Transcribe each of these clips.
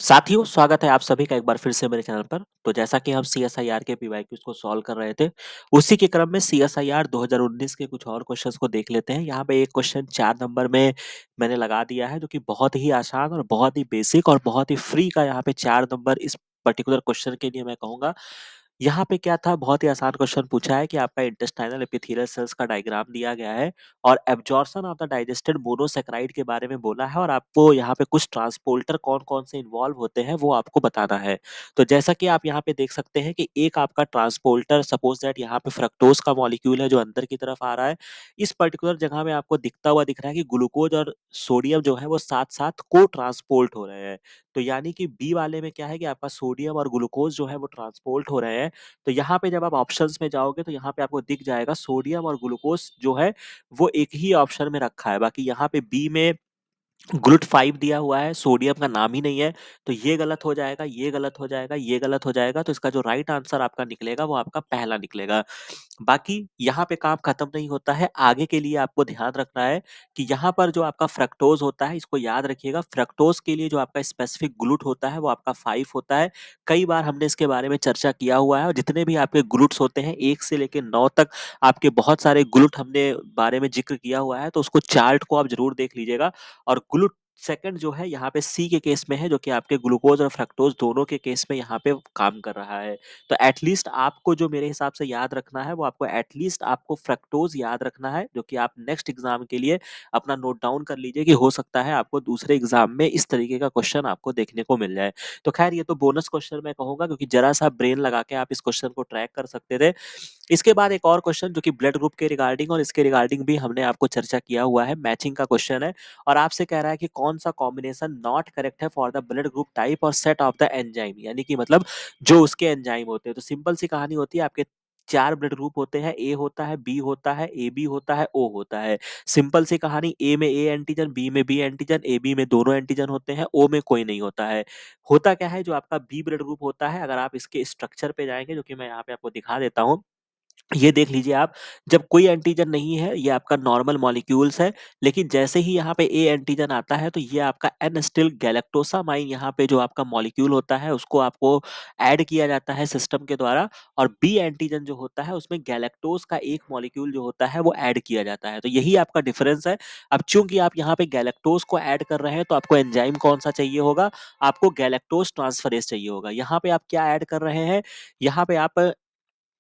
साथियों, स्वागत है आप सभी का एक बार फिर से मेरे चैनल पर। तो जैसा कि हम सीएसआईआर के पीवाईक्यूज़ को सॉल्व कर रहे थे, उसी के क्रम में सीएसआईआर 2019 के कुछ और क्वेश्चंस को देख लेते हैं। यहाँ पे एक क्वेश्चन 4 नंबर में मैंने लगा दिया है, जो कि बहुत ही आसान और बहुत ही बेसिक और बहुत ही फ्री का यहाँ पे 4 नंबर इस पर्टिकुलर क्वेश्चन के लिए मैं कहूँगा। यहाँ पे क्या था, बहुत ही आसान क्वेश्चन पूछा है कि आपका इंटेस्टाइनल एपिथेलियल सेल्स का डायग्राम दिया गया है और absorption of the digested monosaccharide के बारे में बोला है और आपको यहाँ पे कुछ ट्रांसपोर्टर कौन-कौन से इन्वॉल्व होते हैं वो आपको बताना है। तो जैसा कि आप यहाँ पे देख सकते हैं कि एक आपका ट्रांसपोर्टर सपोज दैट यहाँ पे फ्रक्टोज का मॉलिक्यूल है जो अंदर की तरफ आ रहा है। इस पर्टिकुलर जगह में आपको दिखता हुआ दिख रहा है कि ग्लूकोज और सोडियम जो है वो साथ-साथ को-ट्रांसपोर्ट हो रहे हैं। तो यानी कि बी वाले में क्या है कि आपका सोडियम और ग्लूकोज जो है वो ट्रांसपोर्ट हो रहे हैं। तो यहाँ पे जब आप ऑप्शंस में जाओगे तो यहाँ पे आपको दिख जाएगा सोडियम और ग्लूकोज जो है वो एक ही ऑप्शन में रखा है। बाकी यहाँ पे बी में ग्लूट 5 दिया हुआ है, सोडियम का नाम ही नहीं है, तो ये गलत हो जाएगा, ये गलत हो जाएगा, ये गलत हो जाएगा। तो इसका जो राइट आंसर आपका निकलेगा वो आपका पहला निकलेगा। बाकी यहाँ पे काम खत्म नहीं होता है, आगे के लिए आपको ध्यान रखना है कि यहाँ पर जो आपका फ्रक्टोज होता है, इसको याद रखिएगा, फ्रक्टोज के लिए जो आपका स्पेसिफिक ग्लूट होता है वो आपका 5 होता है। कई बार हमने इसके बारे में चर्चा किया हुआ है और जितने भी आपके ग्लूट्स होते हैं 1 से लेके 9 तक आपके बहुत सारे ग्लूट हमने बारे में जिक्र किया हुआ है, तो उसको चार्ट को आप जरूर देख लीजिएगा। और ग्लूट सेकंड जो है यहाँ पे सी के केस में है, जो कि आपके ग्लूकोज और फ्रक्टोज दोनों के केस में यहाँ पे काम कर रहा है। तो एटलीस्ट आपको जो मेरे हिसाब से याद रखना है वो आपको एटलीस्ट आपको फ्रक्टोज याद रखना है, जो कि आप नेक्स्ट एग्जाम के लिए अपना नोट डाउन कर लीजिए कि हो सकता है आपको दूसरे एग्जाम में इस तरीके का क्वेश्चन आपको देखने को मिल जाए। तो खैर ये तो बोनस क्वेश्चन मैं कहूंगा, क्योंकि जरा सा ब्रेन लगा के आप इस क्वेश्चन को ट्रैक कर सकते थे। इसके बाद एक और क्वेश्चन जो कि ब्लड ग्रुप के रिगार्डिंग और इसके रिगार्डिंग भी हमने आपको चर्चा किया हुआ है, मैचिंग का क्वेश्चन है और आपसे कह रहा है कि कौन सा कॉम्बिनेशन नॉट करेक्ट है for the blood group type और सेट ऑफ द एंजाइम, यानी कि मतलब जो उसके एंजाइम होते हैं। तो सिंपल सी कहानी होती है, आपके 4 ब्लड ग्रुप होते हैं, ए होता है, बी होता है, ए बी होता है, ओ होता है। सिंपल सी कहानी, ए में ए एंटीजन, बी में बी एंटीजन, ए बी में दोनों एंटीजन होते हैं, ओ में कोई नहीं होता है। होता क्या है, जो आपका बी ब्लड ग्रुप होता है, अगर आप इसके स्ट्रक्चर पे जाएंगे, जो कि मैं यहाँ पे आपको दिखा देता हूँ, ये देख लीजिए आप, जब कोई एंटीजन नहीं है, ये आपका नॉर्मल मॉलिक्यूल्स है, लेकिन जैसे ही यहाँ पे ए एंटीजन आता है तो ये आपका एन एसिटिल गैलेक्टोसामाइन यहाँ पे जो आपका मॉलिक्यूल होता है उसको आपको ऐड किया जाता है सिस्टम के द्वारा। और बी एंटीजन जो होता है उसमें गैलेक्टोज का एक मॉलिक्यूल जो होता है वो ऐड किया जाता है। तो यही आपका डिफरेंस है। अब चूंकि आप यहाँ पे गैलेक्टोज को ऐड कर रहे हैं तो आपको एंजाइम कौन सा चाहिए होगा, आपको गैलेक्टोज ट्रांसफरेज चाहिए होगा। यहाँ पे आप क्या ऐड कर रहे हैं, यहाँ पे आप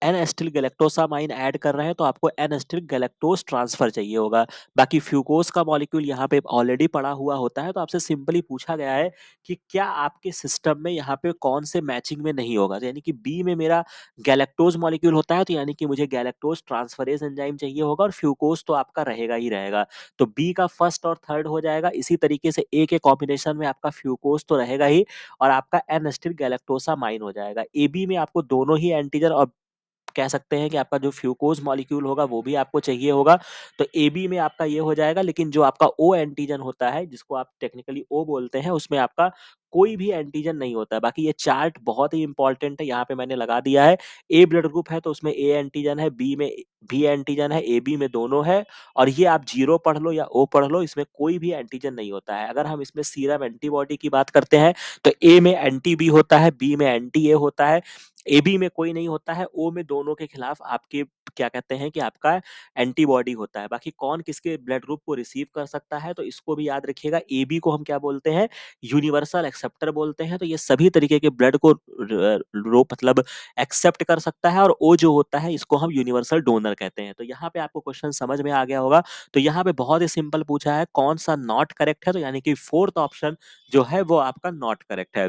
एन एसिटिल गैलेक्टोसामाइन ऐड कर रहे हैं तो आपको एन एसिटिल गैलेक्टोज ट्रांसफर चाहिए होगा। बाकी फ्यूकोस का मॉलिक्यूल यहाँ पे ऑलरेडी पड़ा हुआ होता है, तो आपसे सिंपली पूछा गया है कि क्या आपके सिस्टम में यहाँ पे कौन से मैचिंग में नहीं होगा। तो यानी कि बी में मेरा गैलेक्टोज मॉलिक्यूल होता है, तो यानी कि मुझे गैलेक्टोज ट्रांसफरेज एंजाइम चाहिए होगा और फ्यूकोस तो आपका रहेगा ही रहेगा। तो बी का फर्स्ट और थर्ड हो जाएगा। इसी तरीके से ए के कॉम्बिनेशन में आपका फ्यूकोस तो रहेगा ही और आपका एन एसिटिल गैलेक्टोसामाइन हो जाएगा। ए बी में आपको दोनों ही एंटीजन और कह सकते हैं कि आपका जो फ्यूकोज मॉलिक्यूल होगा वो भी आपको चाहिए होगा। तो ए बी में आपका ये हो जाएगा, लेकिन जो आपका ओ एंटीजन होता है, जिसको आप टेक्निकली ओ बोलते हैं, उसमें आपका कोई भी एंटीजन नहीं होता है। बाकी ये चार्ट बहुत ही इंपॉर्टेंट है, यहाँ पे मैंने लगा दिया है। ए ब्लड ग्रुप है तो उसमें ए एंटीजन है, बी में बी एंटीजन है, ए बी में दोनों है। और ये आप जीरो पढ़ लो या ओ पढ़ लो, इसमें कोई भी एंटीजन नहीं होता है। अगर हम इसमें सीरम एंटीबॉडी की बात करते हैं तो ए में एंटी बी होता है, बी में एंटी ए होता है, ए बी में कोई नहीं होता है, ओ में दोनों के खिलाफ आपके क्या कहते हैं कि आपका एंटीबॉडी होता है। बाकी कौन किसके ब्लड ग्रुप को रिसीव कर सकता है, तो इसको भी याद रखिएगा। ए बी को हम क्या बोलते हैं, यूनिवर्सल एक्सेप्टर बोलते हैं। तो ये सभी तरीके के ब्लड को रो मतलब एक्सेप्ट कर सकता है। और ओ जो होता है इसको हम यूनिवर्सल डोनर कहते हैं। तो यहाँ पे आपको क्वेश्चन समझ में आ गया होगा। तो यहाँ पे बहुत ही सिंपल पूछा है कौन सा नॉट करेक्ट है, तो यानी कि फोर्थ ऑप्शन जो है वो आपका नॉट करेक्ट है।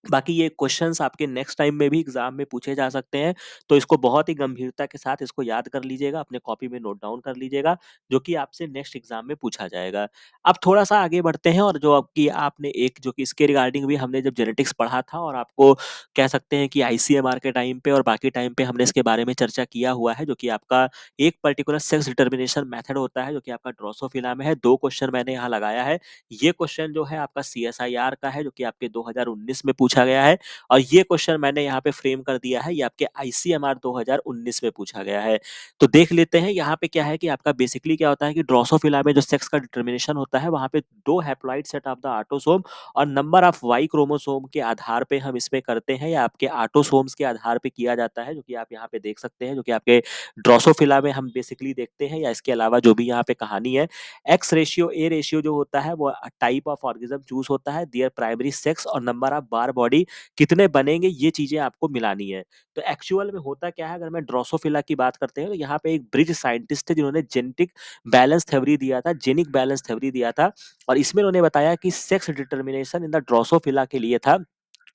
बाकी ये क्वेश्चंस आपके नेक्स्ट टाइम में भी एग्जाम में पूछे जा सकते हैं, तो इसको बहुत ही गंभीरता के साथ इसको याद कर लीजिएगा, अपने कॉपी में नोट डाउन कर लीजिएगा, जो कि आपसे नेक्स्ट एग्जाम में पूछा जाएगा। अब थोड़ा सा आगे बढ़ते हैं, और जो आपकी आपने एक जो कि इसके रिगार्डिंग भी हमने जब जेनेटिक्स पढ़ा था और आपको कह सकते हैं कि आईसीएमआर के टाइम पे और बाकी टाइम पे हमने इसके बारे में चर्चा किया हुआ है, जो कि आपका एक पर्टिकुलर सेक्स डिटर्मिनेशन मेथड होता है, जो कि आपका ड्रोसोफिला में है। 2 क्वेश्चन मैंने यहाँ लगाया है। ये क्वेश्चन जो है आपका सीएसआईआर का है, जो कि आपके 2019 में पूछा पूछा गया है और ये क्वेश्चन मैंने यहाँ पे फ्रेम कर दिया है, ये आपके आईसीएमआर 2019 में पूछा गया है। तो देख लेते हैं यहाँ पे क्या है कि आपका बेसिकली क्या होता है कि ड्रोसोफिला में जो सेक्स का डिटर्मिनेशन होता है, वहाँ पे 2 haploid set of the autosome और नंबर ऑफ वाई क्रोमोसोम के आधार पे हम इसमें करते हैं या आपके ऑटोसोम्स के आधार पे किया जाता है, जो कि आप यहाँ पे देख सकते हैं, जो कि आपके ड्रोसोफिला में हम बेसिकली देखते हैं या इसके अलावा जो भी यहाँ पे कहानी है। एक्स रेशियो ए रेशियो जो होता है वो टाइप ऑफ ऑर्गेनिज्म चूज होता है, देयर प्राइमरी सेक्स और नंबर ऑफ बार बॉडी कितने बनेंगे, ये चीजें आपको मिलानी है। तो एक्चुअल में होता क्या है, अगर मैं ड्रोसोफिला की बात करते हैं तो यहाँ पे एक ब्रिज साइंटिस्ट है जिन्होंने जेनेटिक बैलेंस थ्योरी दिया था, जेनिक बैलेंस थ्योरी दिया था और इसमें उन्होंने बताया कि sex determination in the Drosophila के लिए था।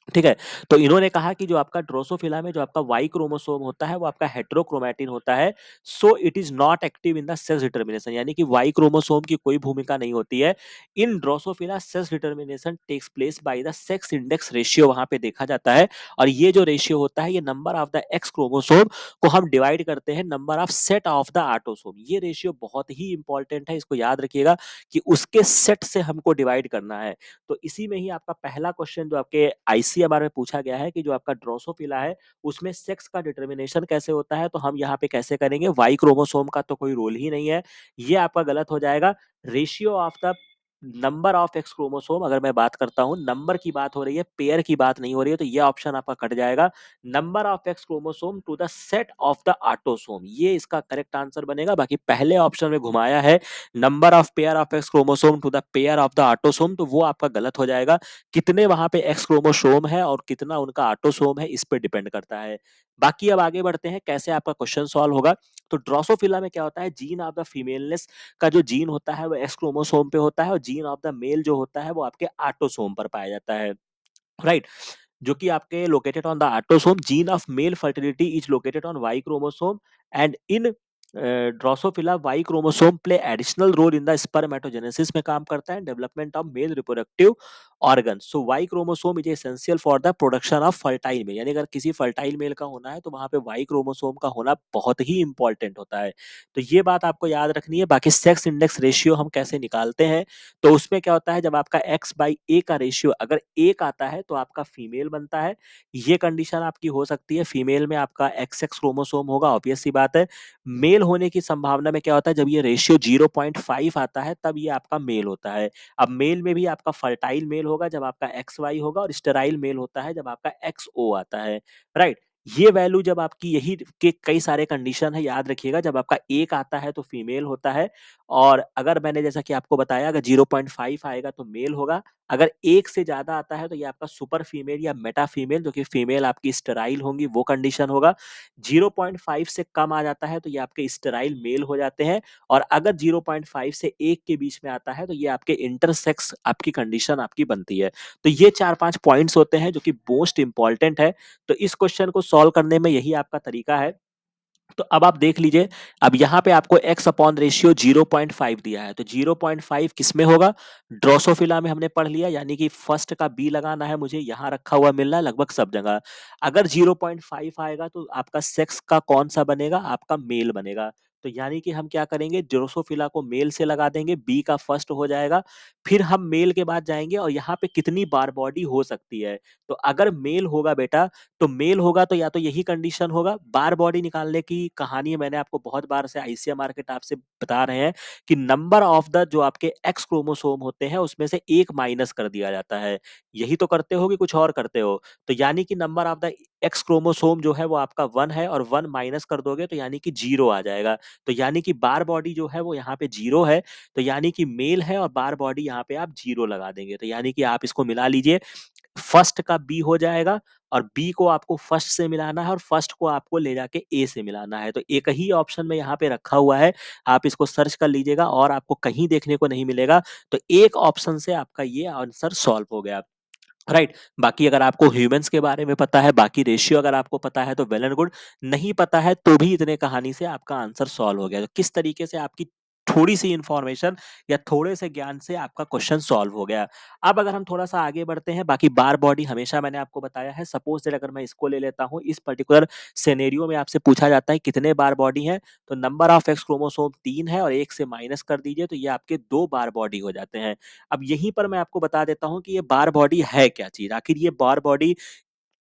ठीक है? तो इन्होंने कहा कि जो आपका ड्रोसोफिला में जो आपका वाई क्रोमोसोम होता है वो आपका हेटेरोक्रोमैटिन होता है, so it is not active in the sex determination, यानी कि वाई क्रोमोसोम की कोई भूमिका नहीं होती है। In Drosophila sex determination takes place by the sex index ratio, वहां पे देखा जाता है और ये जो रेशियो होता है ये number of the x chromosome को हम डिवाइड करते हैं number of set of the autosome. ये रेशियो बहुत ही इंपॉर्टेंट है, इसको याद रखिएगा कि उसके सेट से हमको डिवाइड करना है। तो इसी में ही आपका पहला क्वेश्चन जो आपके आईसीएमआर में पूछा गया है कि जो आपका ड्रोसोफिला है उसमें सेक्स का डिटर्मिनेशन कैसे होता है, तो हम यहाँ पे कैसे करेंगे, वाई क्रोमोसोम का तो कोई रोल ही नहीं है, ये आपका गलत हो जाएगा। Ratio of the number of X chromosome, अगर मैं बात करता हूं, नंबर की बात हो रही है, पेयर की बात नहीं हो रही है, तो ये ऑप्शन आपका कट जाएगा। Number of X chromosome to the set of the autosome, ये इसका करेक्ट आंसर बनेगा। बाकी पहले ऑप्शन में घुमाया है number of pair of X chromosome to the pair of the autosome, तो वो आपका गलत हो जाएगा। कितने वहां पे एक्स क्रोमोसोम है और कितना उनका ऑटोसोम है, इस पे डिपेंड करता है। बाकी अब आगे बढ़ते हैं कैसे आपका क्वेश्चन सॉल्व होगा। तो ड्रोसोफिला में क्या होता है, जीन ऑफ द फीमेलनेस का जो जीन होता है वो एक्स क्रोमोसोम पे होता है और जीन ऑफ द मेल जो होता है वो आपके ऑटोसोम पर पाया जाता है, राइट? जो कि आपके located on the autosome. Gene of male fertility is located on Y chromosome and in Drosophila Y chromosome play additional role in the spermatogenesis में काम करता है, development of male reproductive organ. So Y chromosome is essential for the production of fertile male, यानी अगर किसी fertile mail का होना है तो वहां पे वाई क्रोमोसोम का होना बहुत ही इंपॉर्टेंट होता है। तो ये बात आपको याद रखनी है। बाकी सेक्स इंडेक्स रेशियो हम कैसे निकालते हैं, तो उसमें क्या होता है, जब आपका एक्स बाई ए का रेशियो अगर एक आता है तो आपका फीमेल बनता है। ये कंडीशन आपकी हो सकती है, फीमेल में आपका एक्स एक्स क्रोमोसोम होगा, ऑब्वियस सी बात है। मेल होने की संभावना में क्या होता है, जब ये रेशियो 0.5 आता है तब ये आपका मेल होता है। अब मेल में भी आपका फर्टाइल मेल होगा जब आपका एक्स वाई होगा और स्टेराइल मेल होता है जब आपका एक्स ओ आता है, राइट? ये वैल्यू जब आपकी, यही के कई सारे कंडीशन है, याद रखिएगा। जब आपका एक आता है तो फीमेल होता है और अगर मैंने जैसा कि आपको बताया अगर 0.5 आएगा तो मेल होगा। अगर एक से ज्यादा आता है तो ये आपका सुपर फीमेल या मेटा फीमेल, जो कि फीमेल आपकी स्टेराइल होंगी, वो कंडीशन होगा। 0.5 से कम आ जाता है तो ये आपके स्टेराइल मेल हो जाते हैं और अगर 0.5 से 1 के बीच में आता है तो ये आपके इंटरसेक्स आपकी कंडीशन आपकी बनती है। तो ये 4-5 पॉइंट्स होते हैं जो कि मोस्ट इंपॉर्टेंट है। तो इस क्वेश्चन को सॉल्व करने में यही आपका तरीका है। तो अब आप देख लीजिए, अब यहाँ पे आपको x अपॉन रेशियो 0.5 दिया है, तो 0.5 किस में होगा, ड्रोसोफिला में हमने पढ़ लिया, यानी कि फर्स्ट का बी लगाना है मुझे, यहाँ रखा हुआ मिल रहा है लगभग सब जगह। अगर 0.5 आएगा तो आपका सेक्स का कौन सा बनेगा, आपका मेल बनेगा। तो यानी कि हम क्या करेंगे, ड्रोसोफिला को मेल से लगा देंगे, बी का फर्स्ट हो जाएगा। फिर हम मेल के बाद जाएंगे और यहाँ पे कितनी बार बॉडी हो सकती है। तो अगर मेल होगा बेटा, तो मेल होगा तो या तो यही कंडीशन होगा। बार बॉडी निकालने की कहानी मैंने आपको बहुत बार से आईसीएमआर के टाप से बता रहे हैं कि नंबर ऑफ द जो आपके एक्स क्रोमोसोम होते हैं उसमें से एक माइनस कर दिया जाता है। यही तो करते हो कि कुछ और करते हो। तो यानी कि number of the x chromosome जो है वो आपका 1 है और 1 माइनस कर दोगे तो यानी कि 0 आ जाएगा। तो यानी कि बार बॉडी जो है वो यहाँ पे 0 है, तो यानी कि मेल है और बार बॉडी यहाँ पे आप 0 लगा देंगे। तो यानी कि आप इसको मिला लीजिए, फर्स्ट का बी हो जाएगा और बी को आपको फर्स्ट से मिलाना है और फर्स्ट को आपको ले जाके ए से मिलाना है। तो एक ही ऑप्शन में यहाँ पे रखा हुआ है, आप इसको सर्च कर लीजिएगा और आपको कहीं देखने को नहीं मिलेगा। तो एक ऑप्शन से आपका ये आंसर सॉल्व हो गया, राइट? बाकी अगर आपको ह्यूमंस के बारे में पता है, बाकी रेशियो अगर आपको पता है तो वेल एंड गुड, नहीं पता है तो भी इतने कहानी से आपका आंसर सॉल्व हो गया। तो किस तरीके से आपकी थोड़ी-सी इन्फॉर्मेशन या थोड़े से ज्ञान से आपका क्वेश्चन सॉल्व हो गया। अब अगर हम थोड़ा-सा आगे बढ़ते हैं, बाकी बार बॉडी हमेशा मैंने आपको बताया है, सपोज़ दैट अगर मैं इसको ले लेता हूँ, इस पर्टिकुलर सिनेरियो में आपसे पूछा जाता है कितने बार बॉडी हैं, तो नंबर ऑफ एक्स क्रोमोसोम 3 है और 1 से माइनस कर दीजिए तो ये आपके 2 बार बॉडी हो जाते हैं। अब यहीं पर मैं आपको बता देता हूँ कि ये बार बॉडी है क्या चीज़? आखिर ये बार बॉडी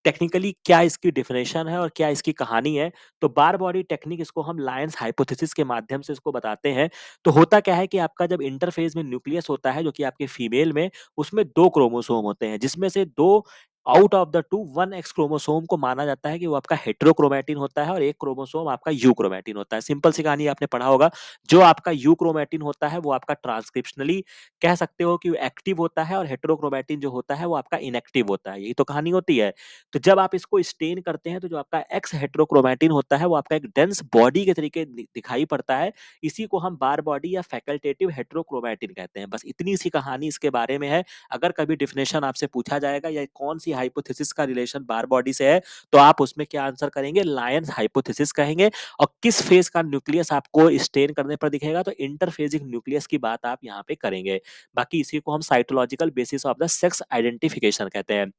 टेक्निकली क्या इसकी डेफिनेशन है और क्या इसकी कहानी है? तो बार बॉडी टेक्निक इसको हम लायंस हाइपोथेसिस के माध्यम से इसको बताते हैं। तो होता क्या है कि आपका जब इंटरफ़ेज़ में न्यूक्लियस होता है जो कि आपके फीमेल में, उसमें 2 क्रोमोसोम होते हैं, जिसमें से 2 out of the 2 1 x chromosome को माना जाता है कि वो आपका हेटेरोक्रोमैटिन होता है और 1 क्रोमोसोम आपका यूक्रोमैटिन होता है। सिंपल सी कहानी आपने पढ़ा होगा, जो आपका यूक्रोमैटिन होता है वो आपका ट्रांसक्रिप्शनली कह सकते हो कि वो एक्टिव होता है और हेटेरोक्रोमैटिन जो होता है वो आपका इनएक्टिव होता है। यही तो कहानी होती है। तो जब आप इसको स्टेन करते हैं तो जो आपका एक्स हेटेरोक्रोमैटिन होता है वो आपका एक डेंस बॉडी के तरीके दिखाई पड़ता है। इसी को हम बार बॉडी या फैकल्टेटिव हेटेरोक्रोमैटिन कहते हैं। बस इतनी सी कहानी इसके बारे में है। अगर कभी डेफिनेशन आपसे पूछा जाएगा या कौन सी हाइपोथेसिस का रिलेशन बार बॉडी से है, तो आप उसमें क्या आंसर करेंगे? लायंस हाइपोथेसिस कहेंगे। और किस फेज का न्यूक्लियस आपको स्टेन करने पर दिखेगा, तो इंटरफेजिक न्यूक्लियस की बात आप यहाँ पे करेंगे। बाकी इसी को हम cytological basis of the sex identification कहते हैं।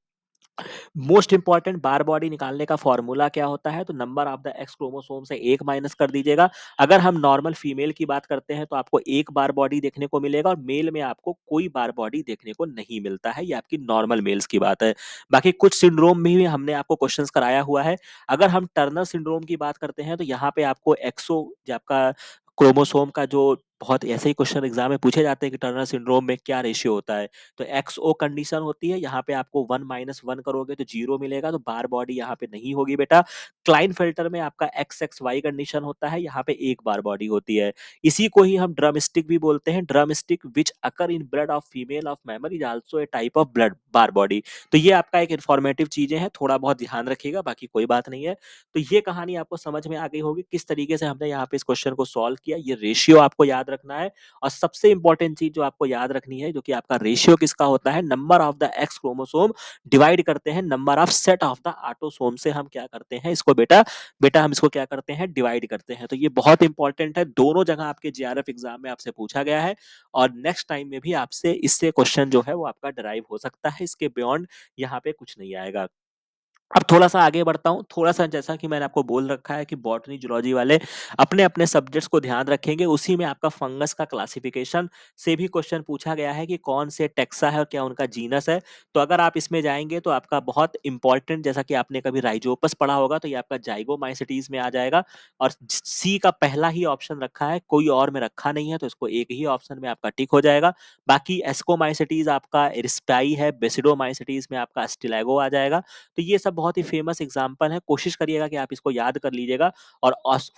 मोस्ट इंपॉर्टेंट बार बॉडी निकालने का फॉर्मूला क्या होता है? तो number of the x chromosome से 1 माइनस कर दीजिएगा। अगर हम नॉर्मल फीमेल की बात करते हैं तो आपको 1 बार बॉडी देखने को मिलेगा और मेल में आपको कोई बार बॉडी देखने को नहीं मिलता है। ये आपकी नॉर्मल मेल्स की बात है। बाकी कुछ सिंड्रोम में भी हमने आपको क्वेश्चंस कराया हुआ है। अगर हम टर्नर सिंड्रोम की बात करते हैं तो यहाँ पे आपको एक्सो जो आपका क्रोमोसोम का जो बहुत ऐसे ही क्वेश्चन एग्जाम में पूछे जाते हैं कि टर्नर सिंड्रोम में क्या रेशियो होता है? तो एक्सओ कंडीशन होती है, यहाँ पे आपको 1 माइनस 1 करोगे तो 0 मिलेगा, तो बार बॉडी यहाँ पे नहीं होगी बेटा। क्लाइनफेल्टर में आपका एक्सएक्सवाई कंडीशन होता है, यहाँ पे 1 बार बॉडी होती है। इसी को ही हम ड्रम स्टिक भी बोलते हैं। Drum stick which occur in blood of female of Memon is also a type of blood bar body. तो ये आपका एक इन्फॉर्मेटिव चीजें हैं, थोड़ा बहुत ध्यान रखिएगा, बाकी कोई बात नहीं है। तो ये कहानी आपको समझ में आ गई होगी किस तरीके से हमने यहाँ पे इस क्वेश्चन को सॉल्व किया। ये रेशियो आपको याद रखना है। और सबसे इंपॉर्टेंट चीज जो आपको याद रखनी है, जो कि आपका रेशियो किसका होता है, number of the x chromosome divide करते हैं number of set of the autosome से। हम क्या करते हैं इसको बेटा, हम इसको क्या करते हैं, डिवाइड करते हैं। तो ये बहुत इंपॉर्टेंट है, दोनों जगह आपके जेआरएफ एग्जाम में आपसे पूछा गया है और नेक्स्ट टाइम में भी आपसे इससे क्वेश्चन जो है वो आपका डराइव हो सकता है। इसके बियॉन्ड यहाँ पे कुछ नहीं आएगा। अब थोड़ा-सा आगे बढ़ता हूँ, थोड़ा-सा जैसा कि मैंने आपको बोल रखा है कि बॉटनी, जूलॉजी वाले अपने-अपने सब्जेक्ट्स को ध्यान रखेंगे, उसी में आपका फंगस का क्लासिफिकेशन से भी क्वेश्चन पूछा गया है कि कौन से टेक्सा है और क्या उनका जीनस है। तो अगर आप इसमें जाएँगे तो आपका बहुत इम्पोर्टेंट, जैसा कि आपने कभी राइजोपस पढ़ा होगा, तो ये आपका ज़ाइगोमाइसेटीज़ में आ जाएगा और सी का पहला ही ऑप्शन रखा है, कोई और में रखा नहीं है, तो इसको एक ही ऑप्शन में आपका टिक हो जाएगा। बाकी एस्कोमाइसेटीज़ आपका एरिस्पाई है, बेसिडोमाइसेटीज़ में आपका अस्टिलैगो आ जाएगा। तो ये सब बहुत ही फेमस एग्जाम्पल है, कोशिश करिएगा कि आप इसको याद कर लीजिएगा। और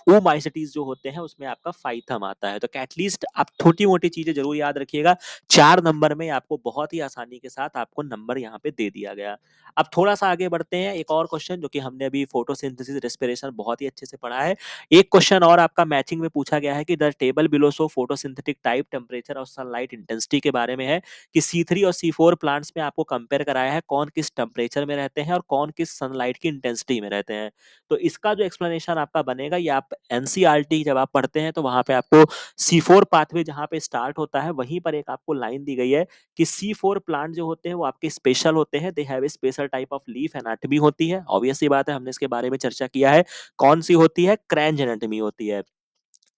ओमाइसिटीज जो होते हैं उसमें आपका फाइथम आता है। तो एटलीस्ट आप छोटी मोटी चीजें जरूर याद रखिएगा। 4 नंबर में आपको बहुत ही आसानी के साथ आपको नंबर यहाँ पे दे दिया गया। अब थोड़ा सा आगे बढ़ते हैं, एक और क्वेश्चन जो कि हमने अभी फोटोसिंथेसिस रेस्पिरेशन बहुत ही अच्छे से पढ़ा है। एक क्वेश्चन और आपका मैचिंग में पूछा गया है कि the table below show photosynthetic type, temperature और सनलाइट इंटेंसिटी के बारे में है कि C3 और C4 प्लांट्स में आपको कंपेयर कराया है कौन किस टेम्परेचर में रहते हैं और कौन किस सनलाइट की इंटेंसिटी में रहते हैं। तो इसका जो एक्सप्लेनेशन आपका बनेगा, ये आप एनसीईआरटी जब आप पढ़ते हैं तो वहां पे आपको C4 पाथवे जहां पे स्टार्ट होता है वहीं पर एक आपको लाइन दी गई है कि C4 प्लांट जो होते हैं वो आपके स्पेशल होते हैं, they have a special type of leaf anatomy होती है। ऑब्वियस सी बात है, हमने इसके बारे में चर्चा किया है। कौन सी होती है? क्रैंज एनाटॉमी होती है,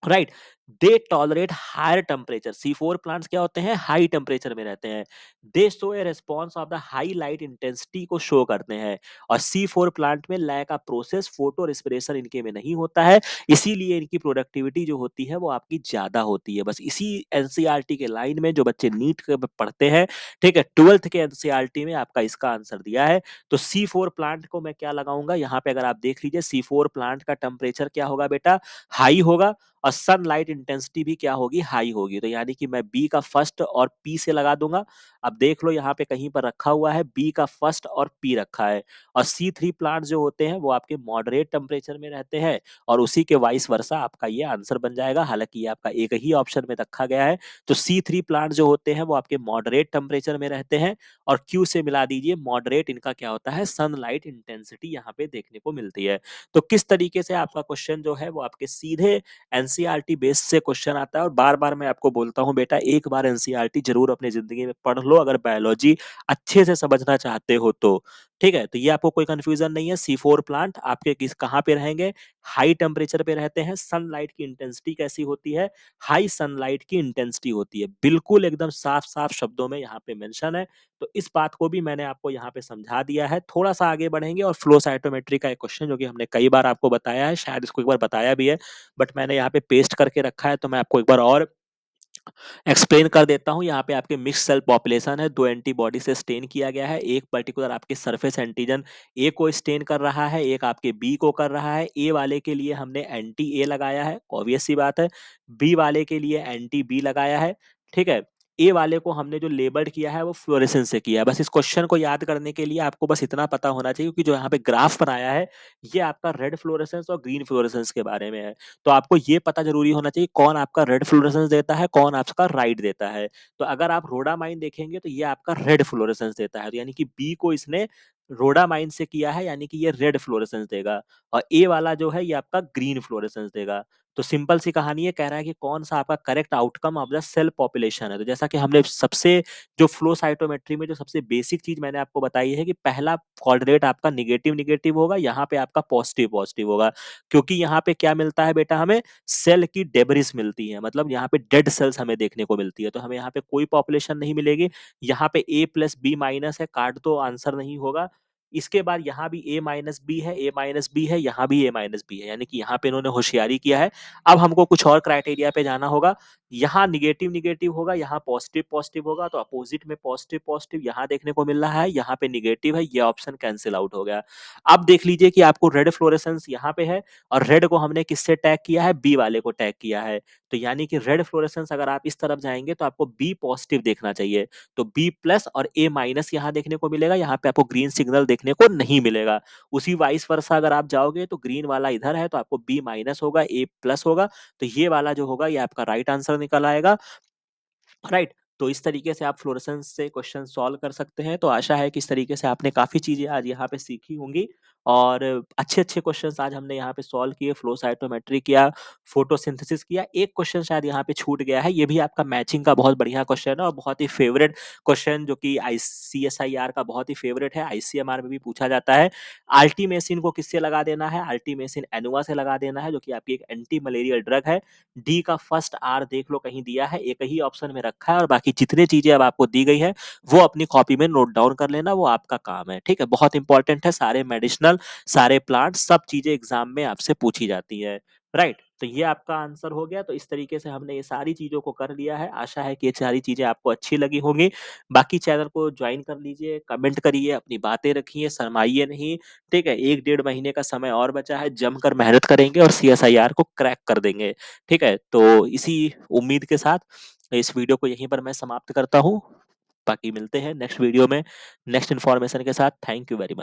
right. They tolerate higher temperature. C4 plants क्या होते हैं? हाई टेम्परेचर में रहते हैं। They show a response of the high light intensity को शो करते हैं। और C4 प्लांट में lack of process photorespiration इनके में नहीं होता है, इसीलिए इनकी प्रोडक्टिविटी जो होती है वो आपकी ज्यादा होती है। बस इसी एनसीईआरटी के लाइन में जो बच्चे नीट पढ़ते हैं, ठीक है, 12th के एनसीईआरटी में आपका इसका आंसर दिया है। तो C4 प्लांट को मैं क्या लगाऊंगा यहाँ पे, अगर आप देख लीजिए C4 प्लांट का टेम्परेचर क्या होगा बेटा? हाई होगा। और सनलाइट इंटेंसिटी भी क्या होगी? हाई होगी। तो यानी कि मैं बी का फर्स्ट और पी से लगा दूंगा। अब देख लो यहाँ पे कहीं पर रखा हुआ है बी का फर्स्ट और पी रखा है। और C3 प्लांट जो होते हैं वो आपके मॉडरेट टेम्परेचर में रहते हैं और उसी के वाइस वर्सा आपका ये आंसर बन जाएगा। हालांकि ये आपका एक ही ऑप्शन में रखा गया है। तो C3 प्लांट जो होते हैं वो आपके मॉडरेट टेम्परेचर में रहते हैं और क्यू से मिला दीजिए, मॉडरेट इनका क्या होता है? सनलाइट इंटेंसिटी यहाँ पे देखने को मिलती है। तो किस तरीके से आपका क्वेश्चन जो है वो आपके सीधे एनसीईआरटी बेस से क्वेश्चन आता है और बार-बार मैं आपको बोलता हूँ बेटा एक बार एनसीईआरटी ज़रूर अपनी ज़िंदगी में पढ़ लो अगर बायोलॉजी अच्छे से समझना चाहते हो तो। ठीक है? तो ये आपको कोई कन्फ्यूज़न नहीं है, C4 प्लांट आपके किस कहाँ पे रहेंगे? हाई टेम्परेचर पे रहते हैं, सनलाइट की इंटेंसिटी कैसी होती है? हाई सनलाइट की इंटेंसिटी होती है। बिल्कुल एकदम साफ-साफ शब्दों में यहाँ पे मेंशन है, तो इस बात को भी मैंने आपको यहाँ पे समझा दिया है। थोड़ा-सा आगे बढ़ेंगे और फ्लो साइटोमेट्री का एक क्वेश्चन जो कि हमने कई बार आपको बताया है, शायद इसको एक बार बताया भी है, बट मैंने यहाँ पे पेस्ट करके रखा है, तो मैं आपको एक बार और एक्सप्लेन कर देता हूँ। यहाँ पे आपके मिक्स्ड सेल पॉपुलेशन है, 2 एंटीबॉडी से स्टेन किया गया है, एक पर्टिकुलर आपके सरफेस एंटीजन ए को स्टेन कर रहा है, एक आपके बी को कर रहा है। ए वाले के लिए हमने एंटी ए लगाया है, ऑब्वियस सी बात है। बी वाले के लिए एंटी बी लगाया है, ठीक है? ए वाले को हमने जो लेबल्ड किया है वो फ्लोरेसेंस से किया है। बस इस क्वेश्चन को याद करने के लिए आपको बस इतना पता होना चाहिए कि जो यहाँ पे ग्राफ बनाया है, ये आपका रेड फ्लोरेसेंस और ग्रीन फ्लोरेसेंस के बारे में है। तो आपको ये पता ज़रूरी होना चाहिए कौन आपका रेड फ्लोरेसेंस देता है, कौन आपका राइट देता है। तो अगर आप रोडामाइन देखेंगे तो ये आपका रेड फ्लोरेसेंस देता है, तो यानी कि बी को इसने रोडामाइन से किया है यानी कि ये रेड फ्लोरेसेंस देगा और ए वाला जो है ये आपका ग्रीन फ्लोरेसेंस देगा। तो सिंपल सी कहानी है, कह रहा है कि कौन-सा आपका correct outcome of the cell population है। तो जैसा कि हमने सबसे जो फ्लो साइटोमेट्री में जो सबसे बेसिक चीज़ मैंने आपको बताई है कि पहला कोऑर्डिनेट आपका नेगेटिव-नेगेटिव होगा, यहाँ पे आपका पॉजिटिव-पॉजिटिव होगा। क्योंकि यहाँ पे क्या मिलता है बेटा हमें सेल की डेब्रिस मिलती है, मतलब यहाँ पे डेड सेल्स हमें देखने को मिलती है, तो हमें यहाँ पे कोई पॉपुलेशन नहीं मिलेगी। यहाँ पे ए प्लस बी माइनस है, काट दो आंसर नहीं होगा। इसके बाद यहाँ भी ए माइनस बी है, ए माइनस बी है, यहाँ भी ए माइनस बी है, यानी कि यहाँ पे इन्होंने होशियारी किया है। अब हमको कुछ और क्राइटेरिया पे जाना होगा। यहाँ निगेटिव निगेटिव होगा, यहाँ पॉजिटिव पॉजिटिव होगा, तो अपोजिट में पॉजिटिव पॉजिटिव यहाँ देखने को मिल रहा है, यहाँ पे निगेटिव है, ये ऑप्शन कैंसिल आउट हो गया। अब देख लीजिए कि आपको रेड फ्लोरेसेंस यहाँ पे है और रेड को हमने किससे टैग किया है? बी वाले को टैग किया है। तो यानी कि रेड फ्लोरेसेंस अगर आप इस तरफ जाएँगे तो आपको बी पॉजिटिव देखना चाहिए। तो बी प्लस और ए माइनस यहाँ देखने को मिलेगा, यहाँ पे आपको ग्रीन सिग्नल देखने को नहीं मिलेगा। उसी वाइस वर्सा अगर आप जाओगे तो ग्रीन वाला इधर है तो आपको बी माइनस होगा, ए प्लस होगा, तो ये वाला जो होगा ये आपका राइट आंसर निकल आएगा। राइट, तो इस तरीके से आप फ्लोरेसेंस से क्वेश्चन सॉल्व कर सकते हैं। तो आशा है कि इस तरीके से आपने काफ़ी चीज़ें आज यहाँ पे सीखी होंगी और अच्छे-अच्छे क्वेश्चंस आज हमने यहाँ पे सॉल्व किए, फ्लो साइटोमेट्री किया, फोटोसिंथेसिस किया। एक क्वेश्चन शायद यहाँ पे छूट गया है, ये भी आपका मैचिंग का बहुत बढ़िया क्वेश्चन है और बहुत ही फेवरेट क्वेश्चन जो कि सीएसआईआर का बहुत ही फेवरेट है, आईसीएमआर में भी पूछा जाता है। आल्टीमेसिन को किससे लगा देना है? आल्टीमेसिन एनुआ से लगा देना है, जो कि आपकी एक एंटी मलेरियल ड्रग है। डी का फर्स्ट आर देख लो कहीं दिया है, एक ही ऑप्शन में रखा है और बाकी जितनी चीजें अब आपको दी गई है वो अपनी कॉपी में नोट डाउन कर लेना, वो आपका काम है। ठीक है, बहुत इंपॉर्टेंट है, सारे मेडिसिनल सारे प्लांट सब चीजें एग्जाम में आपसे पूछी जाती है। राइट, तो ये आपका आंसर हो गया। तो इस तरीके से हमने ये सारी चीजों को कर लिया है। आशा है कि ये सारी चीजें आपको अच्छी लगी होंगी। बाकी चैनल को ज्वाइन कर लीजिए, कमेंट करिए, अपनी बातें रखिए, शर्माइए नहीं। ठीक है, 1 डेढ़ महीने का समय और बचा है, जमकर मेहनत करेंगे और सीएसआईआर को क्रैक कर देंगे। ठीक है, तो इसी उम्मीद के साथ इस वीडियो को यहीं पर मैं समाप्त करता हूँ। बाकी मिलते हैं नेक्स्ट वीडियो में, नेक्स्ट इन्फॉर्मेशन के साथ। Thank you very much.